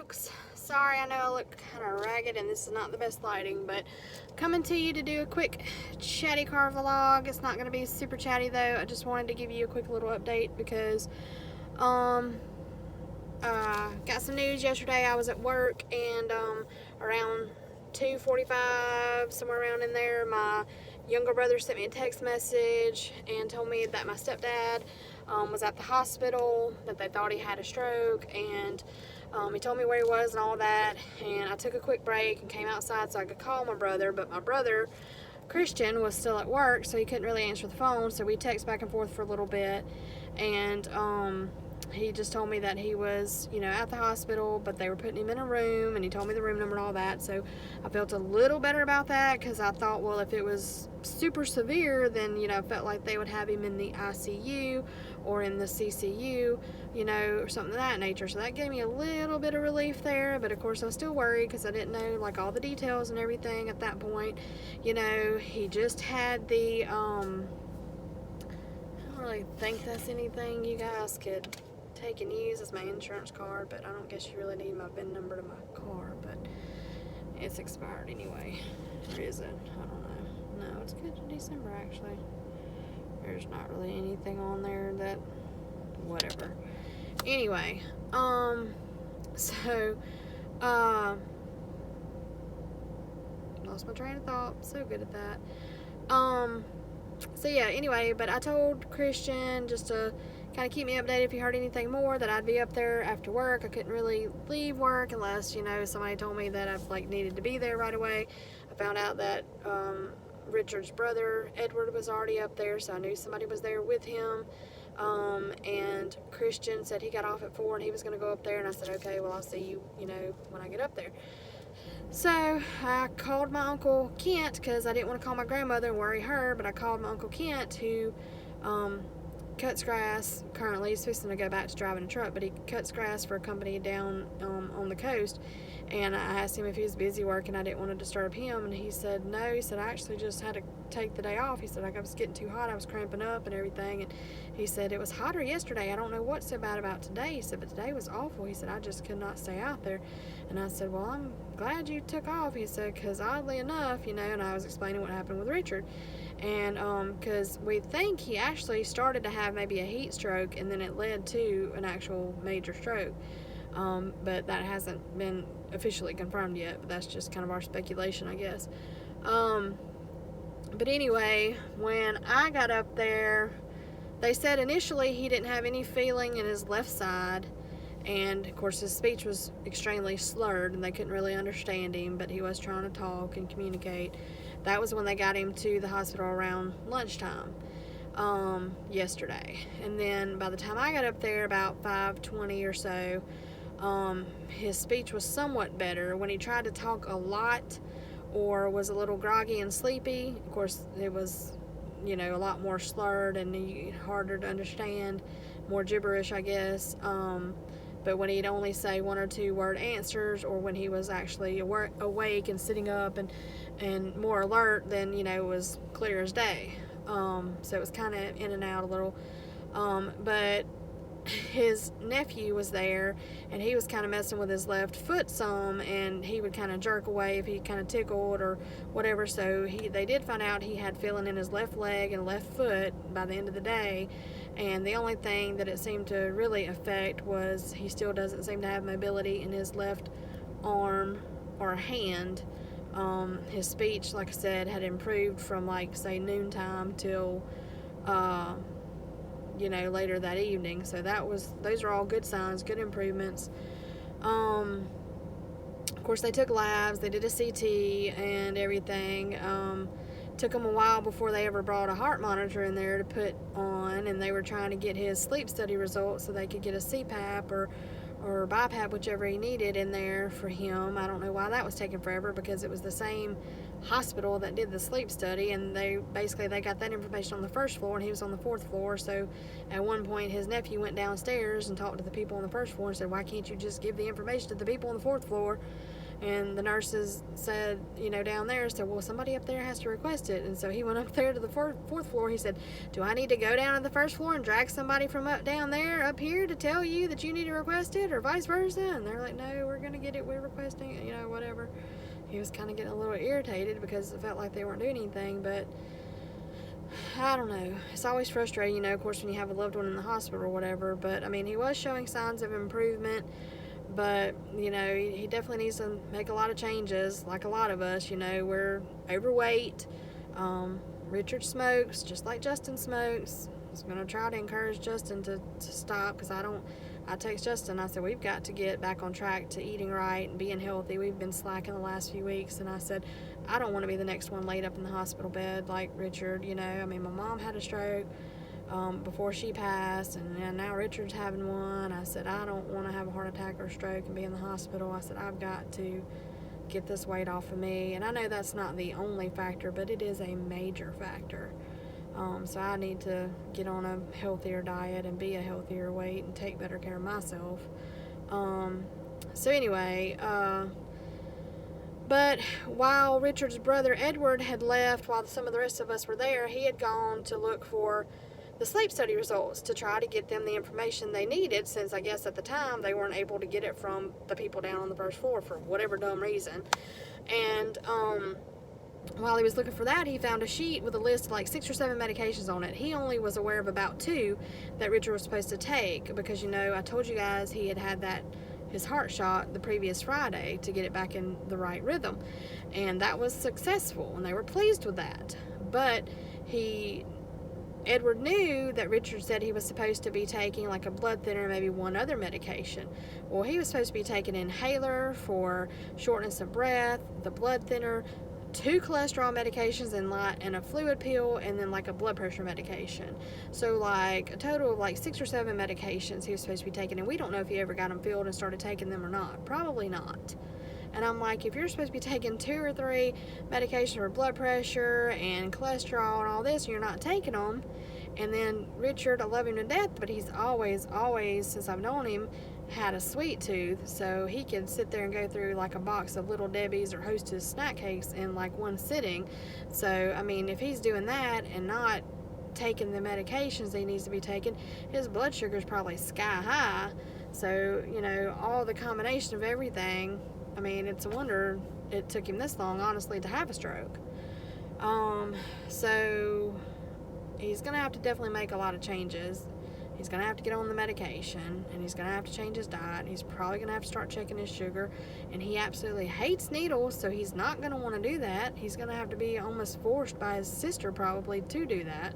folks. Sorry, I know I look kind of ragged and this is not the best lighting, but coming to you to do a quick Chatty Car vlog. It's not going to be super chatty though. I just wanted to give you a quick little update because got some news yesterday. I was at work and around 2:45, somewhere around in there, my younger brother sent me a text message and told me that my stepdad was at the hospital, that they thought he had a stroke, and he told me where he was and all that. And I took a quick break and came outside so I could call my brother, but my brother Christian was still at work, so he couldn't really answer the phone, so we texted back and forth for a little bit. And he just told me that he was, at the hospital, but they were putting him in a room, and he told me the room number and all that. So I felt a little better about that, because I thought, well, if it was super severe, then, I felt like they would have him in the ICU or in the CCU, or something of that nature. So that gave me a little bit of relief there, but of course I was still worried because I didn't know, like, all the details and everything at that point. He just had the, I don't really think that's anything you guys could take and use as my insurance card, but I don't guess you really need my VIN number to my car, but it's expired anyway. Or is it? I don't know. No, it's good to December actually. There's not really anything on there that, whatever. Anyway, so, lost my train of thought. So good at that. So yeah, anyway, but I told Christian just to kind of keep me updated if he heard anything more, that I'd be up there after work. I couldn't really leave work unless, somebody told me that I needed to be there right away. I found out that Richard's brother, Edward, was already up there, so I knew somebody was there with him. And Christian said he got off at 4 and he was going to go up there, and I said, okay, well, I'll see you, when I get up there. So I called my Uncle Kent, because I didn't want to call my grandmother and worry her, but I called my Uncle Kent, who cuts grass. Currently he's fixing to go back to driving a truck, but he cuts grass for a company down on the coast. And I asked him if he was busy working. I didn't want to disturb him, and he said no. He said, I actually just had to take the day off. He said, I was getting too hot, I was cramping up and everything. And he said, it was hotter yesterday. I don't know what's so bad about today. He said, but today was awful. He said, I just could not stay out there. And I said, well, I'm glad you took off. He said, because oddly enough, and I was explaining what happened with Richard. And because we think he actually started to have maybe a heat stroke, and then it led to an actual major stroke. But that hasn't been officially confirmed yet, but that's just kind of our speculation, I guess. But anyway, when I got up there, they said initially he didn't have any feeling in his left side, and of course his speech was extremely slurred and they couldn't really understand him, but he was trying to talk and communicate. That was when they got him to the hospital around lunchtime yesterday. And then by the time I got up there, about 5:20 or so, his speech was somewhat better. When he tried to talk a lot or was a little groggy and sleepy, of course it was, a lot more slurred and harder to understand, more gibberish, I guess. But when he'd only say 1 or 2 word answers, or when he was actually awake and sitting up and more alert, then, it was clear as day. So it was kind of in and out a little. But his nephew was there, and he was kind of messing with his left foot some, and he would kind of jerk away if he kind of tickled or whatever. So they did find out he had feeling in his left leg and left foot by the end of the day. And the only thing that it seemed to really affect was he still doesn't seem to have mobility in his left arm or hand. His speech, like I said, had improved from, like, say, noontime till later that evening. So those are all good signs, good improvements. Of course, they took labs, they did a CT and everything. Took them a while before they ever brought a heart monitor in there to put on, and they were trying to get his sleep study results so they could get a CPAP or BiPAP, whichever he needed, in there for him. I don't know why that was taking forever, because it was the same hospital that did the sleep study, and they got that information on the first floor, and he was on the 4th floor. So at one point his nephew went downstairs and talked to the people on the 1st floor and said, why can't you just give the information to the people on the 4th floor? And the nurses said, down there, said, well, somebody up there has to request it. And so he went up there to the fourth floor. He said, do I need to go down to the first floor and drag somebody from up down there up here to tell you that you need to request it, or vice versa? And they're like, no, we're going to get it. We're requesting it, whatever. He was kind of getting a little irritated because it felt like they weren't doing anything, but I don't know. It's always frustrating, of course, when you have a loved one in the hospital or whatever. But, he was showing signs of improvement. But, he definitely needs to make a lot of changes, like a lot of us. We're overweight. Richard smokes, just like Justin smokes. I was going to try to encourage Justin to stop, because I text Justin, I said, we've got to get back on track to eating right and being healthy. We've been slacking the last few weeks. And I said, I don't want to be the next one laid up in the hospital bed like Richard. My mom had a stroke before she passed, and now Richard's having one. I said, I don't want to have a heart attack or a stroke and be in the hospital. I said, I've got to get this weight off of me. And I know that's not the only factor, but it is a major factor. So I need to get on a healthier diet and be a healthier weight and take better care of myself. So anyway, but while Richard's brother Edward had left, while some of the rest of us were there, he had gone to look for the sleep study results to try to get them the information they needed, since I guess at the time they weren't able to get it from the people down on the first floor for whatever dumb reason. And while he was looking for that, he found a sheet with a list of like 6 or 7 medications on it. He only was aware of about 2 that Richard was supposed to take, because I told you guys he had his heart shot the previous Friday to get it back in the right rhythm, and that was successful, and they were pleased with that. But Edward knew that Richard said he was supposed to be taking like a blood thinner and maybe one other medication. Well, he was supposed to be taking an inhaler for shortness of breath, the blood thinner, 2 cholesterol medications, and a fluid pill, and then like a blood pressure medication. So like a total of like 6 or 7 medications he was supposed to be taking, and we don't know if he ever got them filled and started taking them or not. Probably not. And I'm like, if you're supposed to be taking 2 or 3 medications for blood pressure and cholesterol and all this, and you're not taking them, and then Richard, I love him to death, but he's always, since I've known him, had a sweet tooth, so he could sit there and go through like a box of Little Debbie's or Hostess snack cakes in like one sitting. So, if he's doing that and not taking the medications he needs to be taking, his blood sugar is probably sky high. So, all the combination of everything, it's a wonder it took him this long, honestly, to have a stroke. So he's going to have to definitely make a lot of changes. He's going to have to get on the medication, and he's going to have to change his diet. He's probably going to have to start checking his sugar, and he absolutely hates needles, so he's not going to want to do that. He's going to have to be almost forced by his sister probably to do that.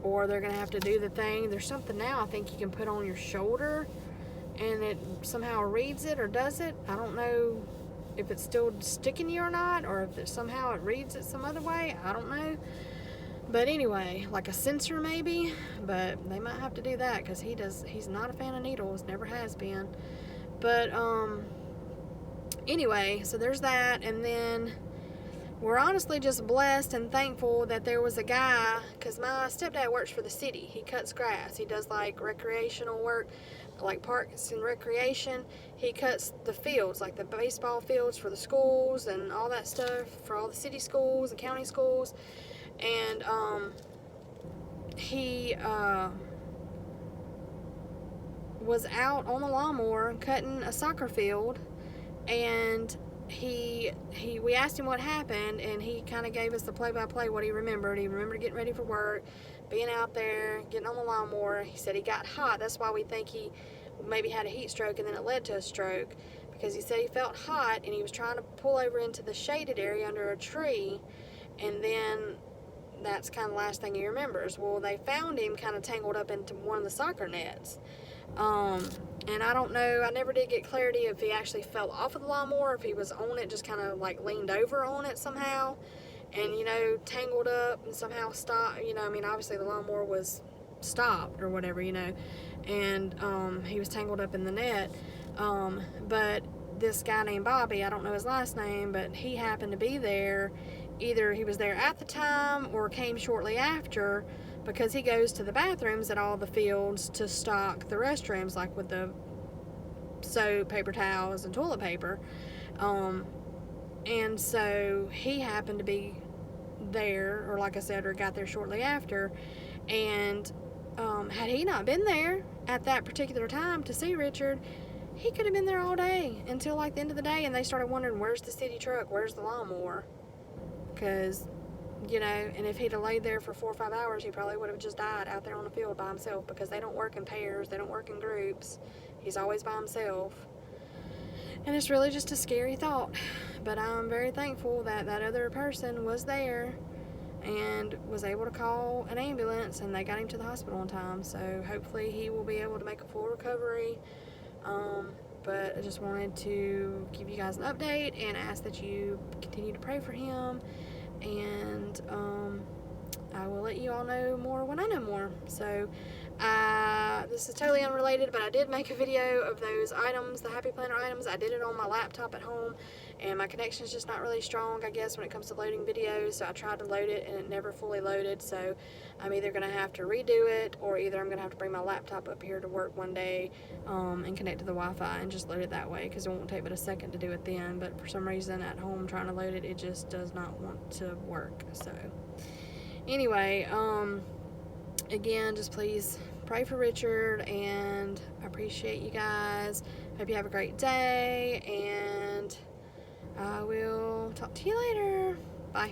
Or they're going to have to do the thing. There's something now I think you can put on your shoulder, and it somehow reads it or does it. I don't know if it's still sticking you or not, or if somehow it reads it some other way. I don't know. But anyway, like a sensor maybe, but they might have to do that, because he's not a fan of needles, never has been. But anyway, so there's that. And then we're honestly just blessed and thankful that there was a guy, because my stepdad works for the city. He cuts grass. He does like recreational work, like parks and recreation. He cuts the fields, like the baseball fields for the schools and all that stuff for all the city schools and county schools. And he was out on the lawnmower cutting a soccer field, and we asked him what happened, and he kind of gave us the play-by-play what he remembered. He remembered getting ready for work, being out there, getting on the lawnmower. He said he got hot. That's why we think he maybe had a heat stroke, and then it led to a stroke, because he said he felt hot, and he was trying to pull over into the shaded area under a tree, and then that's kind of the last thing he remembers. Well, they found him kind of tangled up into one of the soccer nets. And I don't know, I never did get clarity if he actually fell off of the lawnmower, if he was on it, just kind of like leaned over on it somehow, and, tangled up and somehow stopped. Obviously the lawnmower was stopped or whatever, and he was tangled up in the net. But this guy named Bobby, I don't know his last name, but he happened to be there. Either he was there at the time or came shortly after, because he goes to the bathrooms at all the fields to stock the restrooms, like with the soap, paper towels, and toilet paper. And so he happened to be there, or like I said, or got there shortly after. And had he not been there at that particular time to see Richard, he could have been there all day until like the end of the day. And they started wondering, where's the city truck? Where's the lawnmower? Because, you know, and if he'd have laid there for 4 or 5 hours, he probably would have just died out there on the field by himself, because they don't work in pairs, they don't work in groups. He's always by himself. And it's really just a scary thought. But I'm very thankful that that other person was there and was able to call an ambulance, and they got him to the hospital in time. So hopefully he will be able to make a full recovery. But I just wanted to give you guys an update and ask that you continue to pray for him. And I will let you all know more when I know more. So this is totally unrelated, but I did make a video of those items, the Happy Planner items. I did it on my laptop at home, and my connection is just not really strong, I guess, when it comes to loading videos. So I tried to load it and it never fully loaded. So I'm either going to have to redo it, or either I'm going to have to bring my laptop up here to work one day and connect to the Wi-Fi and just load it that way, because it won't take but a second to do it then. But for some reason at home trying to load it, it just does not want to work. So anyway, again, just please pray for Richard, and I appreciate you guys. Hope you have a great day, and I will talk to you later. Bye.